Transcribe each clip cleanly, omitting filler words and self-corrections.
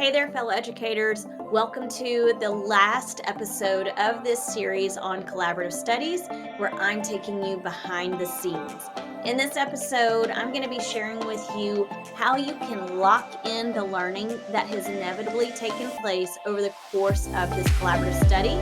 Hey there, fellow educators. Welcome to the last episode of this series on collaborative studies, where I'm taking you behind the scenes. In this episode, I'm going to be sharing with you how you can lock in the learning that has inevitably taken place over the course of this collaborative study.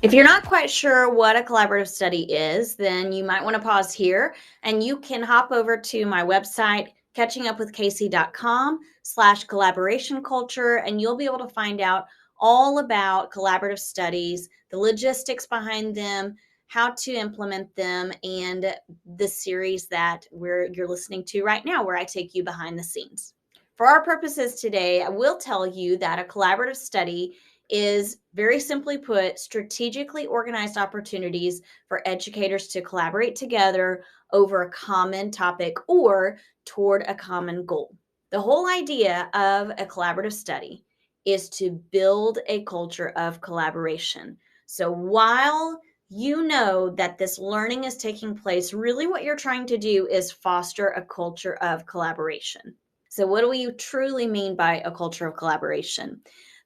If you're not quite sure what a collaborative study is, then you might want to pause here and you can hop over to my website, catchingupwithcasey.com/collaboration culture, and you'll be able to find out all about collaborative studies, the logistics behind them, how to implement them, and the series that you're listening to right now, where I take you behind the scenes. For our purposes today, I will tell you that a collaborative study is, very simply put, strategically organized opportunities for educators to collaborate together over a common topic or toward a common goal. The whole idea of a collaborative study is to build a culture of collaboration. So while you know that this learning is taking place, really what you're trying to do is foster a culture of collaboration. So what do we truly mean by a culture of collaboration?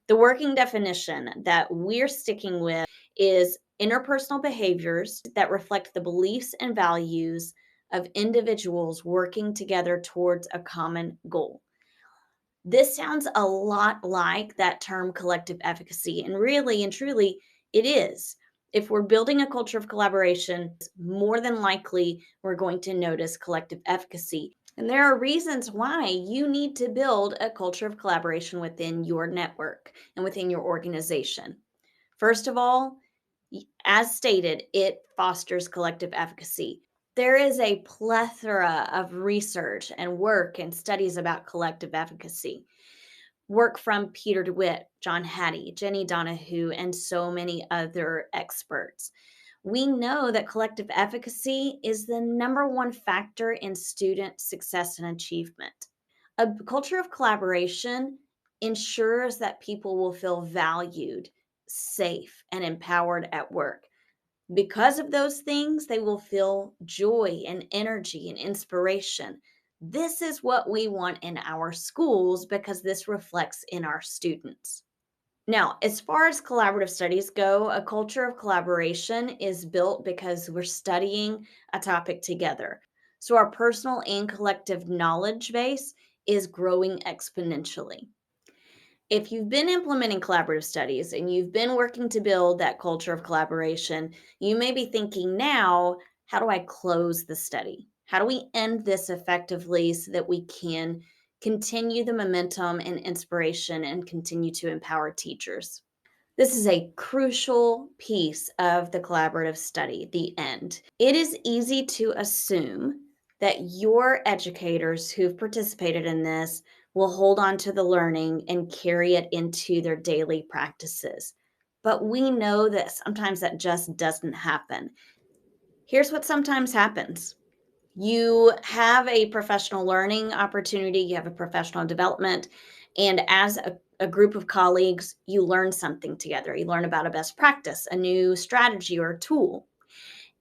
The working definition that we're sticking with is interpersonal behaviors that reflect the beliefs and values of individuals working together towards a common goal. This sounds a lot like that term collective efficacy, and really and truly, it is. If we're building a culture of collaboration, more than likely we're going to notice collective efficacy. And there are reasons why you need to build a culture of collaboration within your network and within your organization. First of all, as stated, it fosters collective efficacy. There is a plethora of research and work and studies about collective efficacy. Work from Peter DeWitt, John Hattie, Jenny Donahue, and so many other experts. We know that collective efficacy is the number one factor in student success and achievement. A culture of collaboration ensures that people will feel valued, safe, and empowered at work. Because of those things, they will feel joy and energy and inspiration. This is what we want in our schools because this reflects in our students. Now, as far as collaborative studies go, a culture of collaboration is built because we're studying a topic together. So our personal and collective knowledge base is growing exponentially. If you've been implementing collaborative studies and you've been working to build that culture of collaboration, you may be thinking now, how do I close the study? How do we end this effectively so that we can continue the momentum and inspiration and continue to empower teachers? This is a crucial piece of the collaborative study, the end. It is easy to assume that your educators who've participated in this will hold on to the learning and carry it into their daily practices. But we know that sometimes that just doesn't happen. Here's what sometimes happens. You have a professional learning opportunity, you have a professional development, and as a group of colleagues, you learn something together. You learn about a best practice, a new strategy or a tool,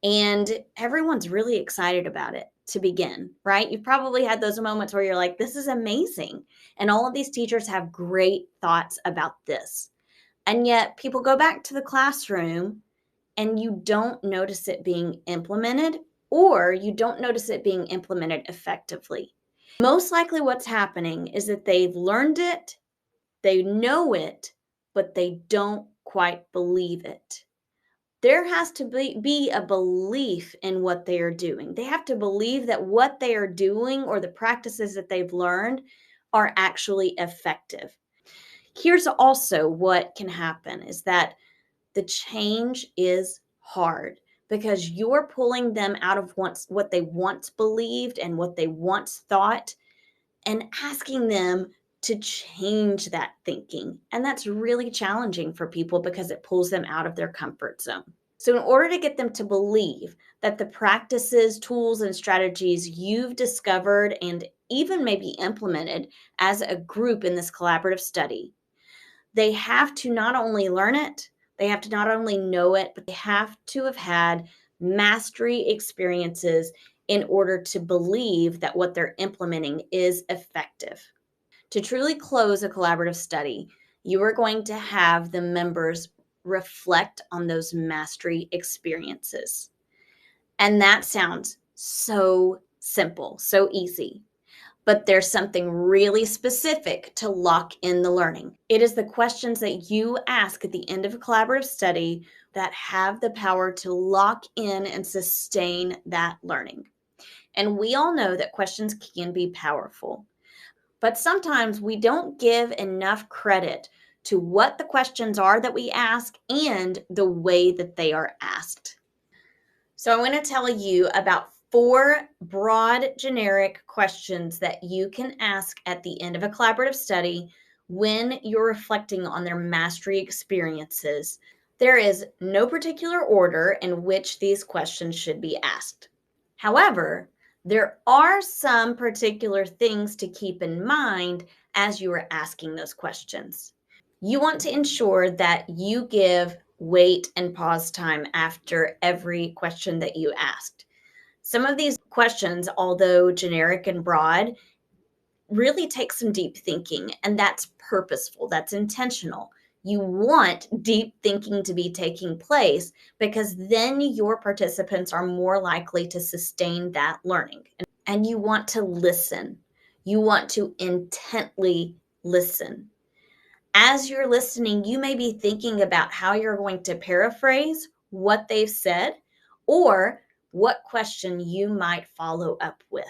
and everyone's really excited about it to begin, right? You've probably had those moments where you're like, this is amazing. And all of these teachers have great thoughts about this. And yet people go back to the classroom and you don't notice it being implemented, or you don't notice it being implemented effectively. Most likely what's happening is that they've learned it, they know it, but they don't quite believe it. There has to be a belief in what they are doing. They have to believe that what they are doing or the practices that they've learned are actually effective. Here's also what can happen is that the change is hard because you're pulling them out of what they once believed and what they once thought and asking them to change that thinking. And that's really challenging for people because it pulls them out of their comfort zone. So, in order to get them to believe that the practices, tools, and strategies you've discovered and even maybe implemented as a group in this collaborative study, they have to not only learn it, They have to not only know it, but they have to have had mastery experiences in order to believe that what they're implementing is effective. To truly close a collaborative study, you are going to have the members reflect on those mastery experiences. And that sounds so simple, so easy. But there's something really specific to lock in the learning. It is the questions that you ask at the end of a collaborative study that have the power to lock in and sustain that learning. And we all know that questions can be powerful, but sometimes we don't give enough credit to what the questions are that we ask and the way that they are asked. So I want to tell you about 4 broad, generic questions that you can ask at the end of a collaborative study when you're reflecting on their mastery experiences. There is no particular order in which these questions should be asked. However, there are some particular things to keep in mind as you are asking those questions. You want to ensure that you give wait and pause time after every question that you asked. Some of these questions, although generic and broad, really take some deep thinking, and that's purposeful, that's intentional. You want deep thinking to be taking place because then your participants are more likely to sustain that learning. And you want to listen. You want to intently listen. As you're listening, you may be thinking about how you're going to paraphrase what they've said or what question you might follow up with.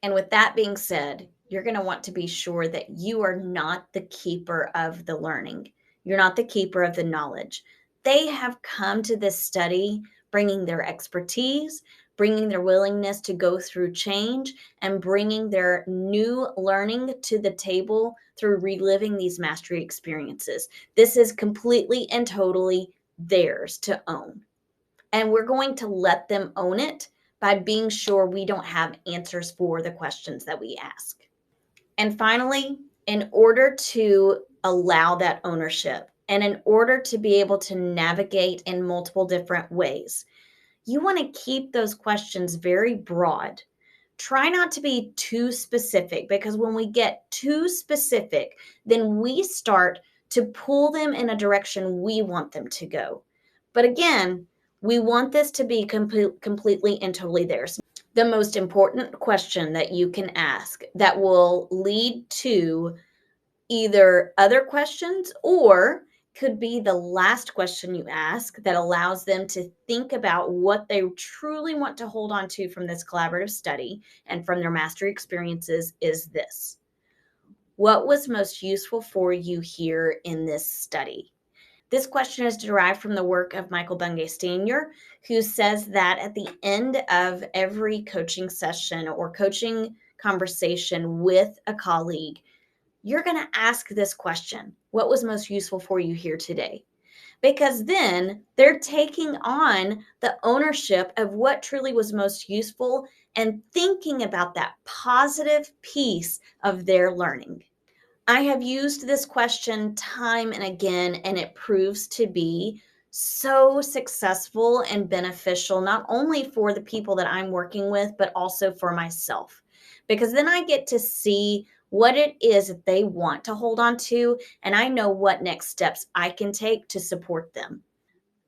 And with that being said, you're going to want to be sure that you are not the keeper of the learning. You're not the keeper of the knowledge. They have come to this study bringing their expertise, bringing their willingness to go through change, and bringing their new learning to the table through reliving these mastery experiences. This is completely and totally theirs to own. And we're going to let them own it by being sure we don't have answers for the questions that we ask. And finally, in order to allow that ownership and in order to be able to navigate in multiple different ways, you want to keep those questions very broad. Try not to be too specific, because when we get too specific, then we start to pull them in a direction we want them to go. But again, we want this to be completely and totally theirs. The most important question that you can ask that will lead to either other questions or could be the last question you ask that allows them to think about what they truly want to hold on to from this collaborative study and from their mastery experiences is this: what was most useful for you here in this study? This question is derived from the work of Michael Bungay Sr., who says that at the end of every coaching session or coaching conversation with a colleague, you're going to ask this question: what was most useful for you here today? Because then they're taking on the ownership of what truly was most useful and thinking about that positive piece of their learning. I have used this question time and again, and it proves to be so successful and beneficial, not only for the people that I'm working with, but also for myself. Because then I get to see what it is that they want to hold on to, and I know what next steps I can take to support them.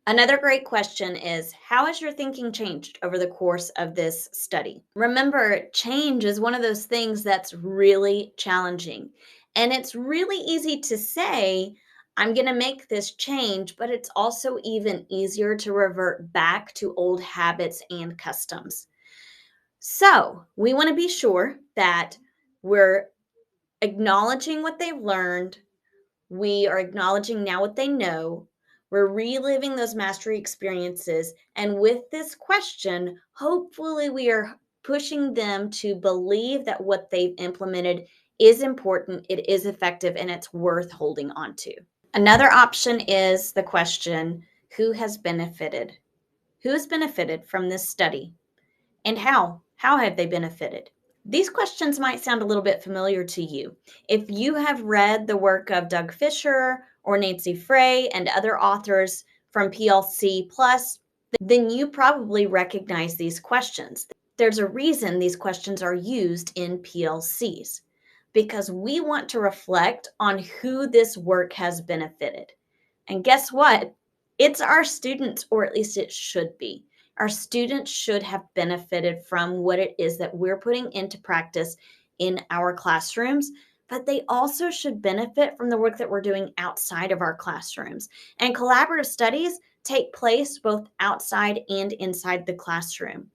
Another great question is, how has your thinking changed over the course of this study? Remember, change is one of those things that's really challenging. And it's really easy to say, I'm going to make this change, but it's also even easier to revert back to old habits and customs. So we want to be sure that we're acknowledging what they've learned. We are acknowledging now what they know. We're reliving those mastery experiences. And with this question, hopefully we are pushing them to believe that what they've implemented is important, it is effective, and it's worth holding on to. Another option is the question, who has benefited? Who has benefited from this study? And how? How have they benefited? These questions might sound a little bit familiar to you. If you have read the work of Doug Fisher or Nancy Frey and other authors from PLC Plus, then you probably recognize these questions. There's a reason these questions are used in PLCs because we want to reflect on who this work has benefited. And guess what? It's our students, or at least it should be. Our students should have benefited from what it is that we're putting into practice in our classrooms, but they also should benefit from the work that we're doing outside of our classrooms. And collaborative studies take place both outside and inside the classroom.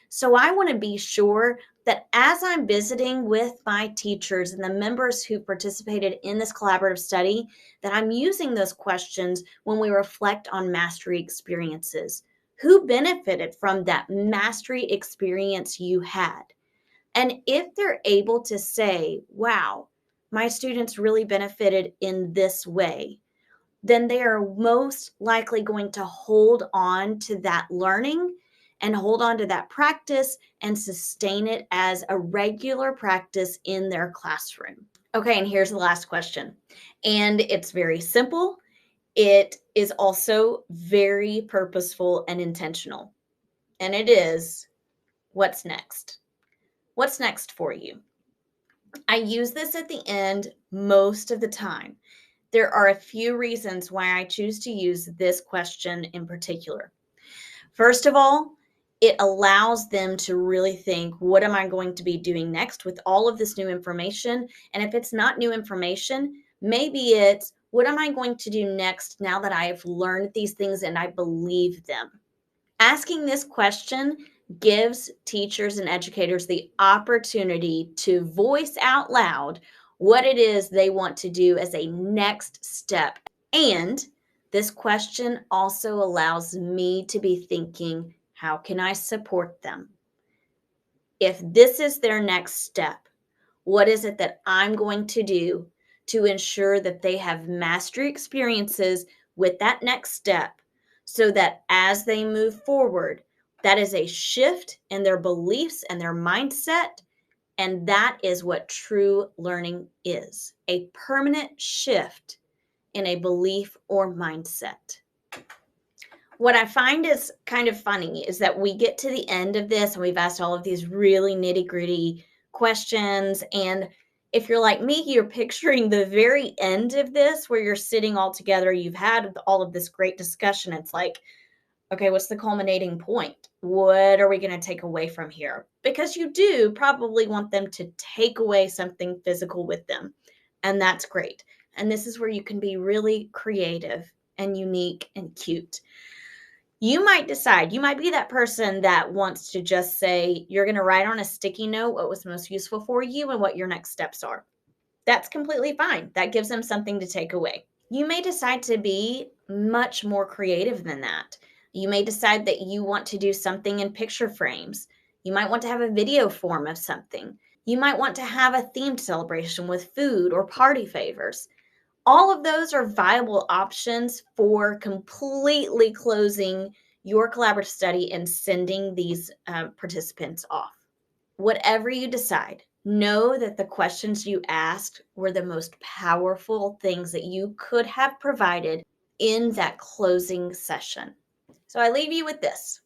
So I want to be sure that as I'm visiting with my teachers and the members who participated in this collaborative study, that I'm using those questions when we reflect on mastery experiences. Who benefited from that mastery experience you had? And if they're able to say, wow, my students really benefited in this way, then they are most likely going to hold on to that learning and hold on to that practice and sustain it as a regular practice in their classroom. Okay, and here's the last question. And it's very simple. It is also very purposeful and intentional. And it is, what's next? What's next for you? I use this at the end most of the time. There are a few reasons why I choose to use this question in particular. First of all, it allows them to really think, what am I going to be doing next with all of this new information? And if it's not new information, maybe it's, what am I going to do next now that I have learned these things and I believe them? Asking this question gives teachers and educators the opportunity to voice out loud what it is they want to do as a next step. And this question also allows me to be thinking, how can I support them? If this is their next step, what is it that I'm going to do to ensure that they have mastery experiences with that next step so that as they move forward, that is a shift in their beliefs and their mindset. And that is what true learning is, a permanent shift in a belief or mindset. What I find is kind of funny is that we get to the end of this and we've asked all of these really nitty gritty questions. And if you're like me, you're picturing the very end of this where you're sitting all together, you've had all of this great discussion. It's like, okay, what's the culminating point? What are we going to take away from here? Because you do probably want them to take away something physical with them. And that's great. And this is where you can be really creative and unique and cute. You might decide, you might be that person that wants to just say, you're going to write on a sticky note what was most useful for you and what your next steps are. That's completely fine. That gives them something to take away. You may decide to be much more creative than that. You may decide that you want to do something in picture frames. You might want to have a video form of something. You might want to have a themed celebration with food or party favors. All of those are viable options for completely closing your collaborative study and sending these participants off. Whatever you decide, know that the questions you asked were the most powerful things that you could have provided in that closing session. So I leave you with this.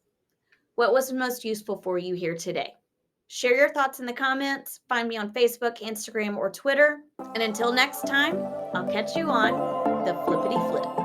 What was most useful for you here today? Share your thoughts in the comments. Find me on Facebook, Instagram, or Twitter. And until next time, I'll catch you on the flippity flip.